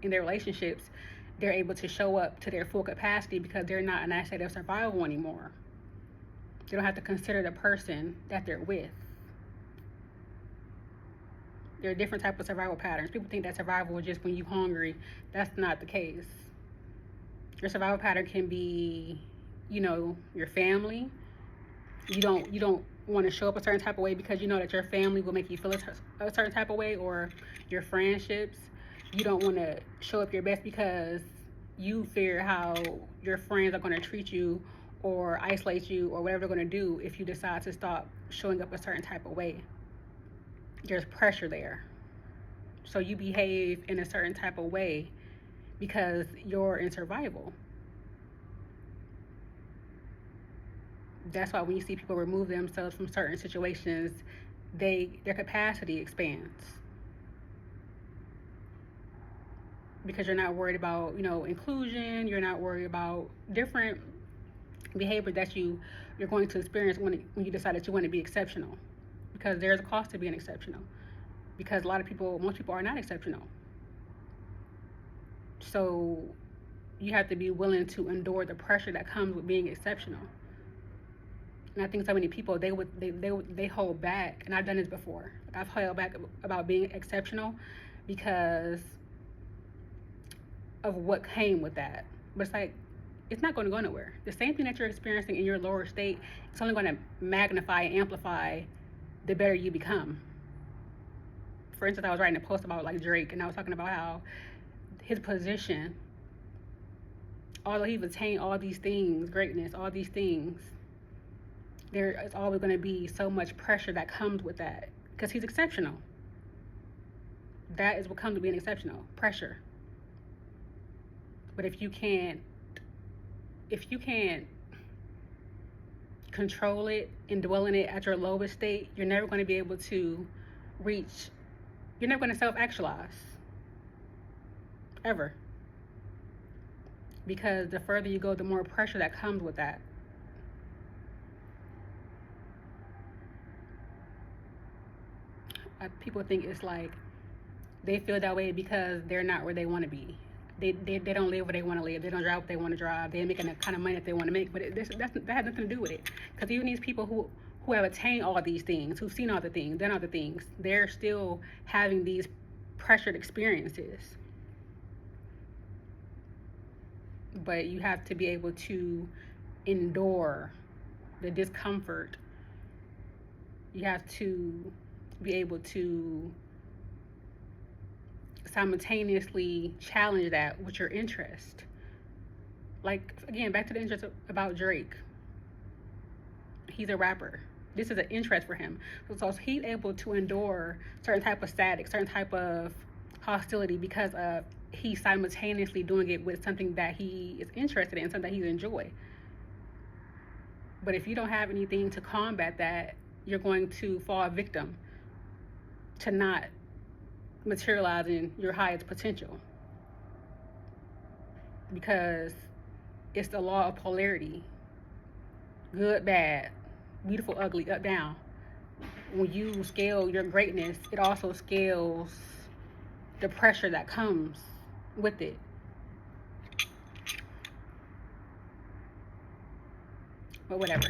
in their relationships, they're able to show up to their full capacity because they're not in that state of survival anymore. They don't have to consider the person that they're with. There are different types of survival patterns. People think that survival is just when you're hungry. That's not the case. Your survival pattern can be, your family. You don't want to show up a certain type of way because you know that your family will make you feel a certain type of way, or your friendships. You don't want to show up your best because you fear how your friends are going to treat you or isolate you or whatever they're going to do if you decide to stop showing up a certain type of way. There's pressure there. So you behave in a certain type of way because you're in survival. That's why when you see people remove themselves from certain situations, their capacity expands. Because you're not worried about, inclusion, you're not worried about different behavior that you're going to experience when you decide that you want to be exceptional. Because there's a cost to being exceptional. Because most people are not exceptional. So you have to be willing to endure the pressure that comes with being exceptional. And I think so many people, they hold back, and I've done this before. I've held back about being exceptional because of what came with that. But it's not going to go nowhere. The same thing that you're experiencing in your lower state, it's only going to magnify and amplify the better you become. For instance, I was writing a post about Drake, and I was talking about how his position, although he's attained all these things, greatness, all these things, there is always going to be so much pressure that comes with that because he's exceptional. That is what comes with being exceptional, pressure. But if you can't control it and dwell in it at your lowest state, you're never going to be able to you're never going to self-actualize. Ever. Because the further you go, the more pressure that comes with that. People think it's they feel that way because they're not where they want to be. They don't live where they want to live. They don't drive what they want to drive. They're making the kind of money that they want to make. But that has nothing to do with it. Because even these people who have attained all these things, who've seen all the things, done all the things, they're still having these pressured experiences. But you have to be able to endure the discomfort. You have to be able to simultaneously challenge that with your interest. Again, back to the interest about Drake. He's a rapper. This is an interest for him. So he's able to endure certain type of static, certain type of hostility because of he's simultaneously doing it with something that he is interested in, something that he enjoys. But if you don't have anything to combat that, you're going to fall victim to not materializing your highest potential. Because it's the law of polarity. Good, bad, beautiful, ugly, up, down. When you scale your greatness, it also scales the pressure that comes with it. But whatever.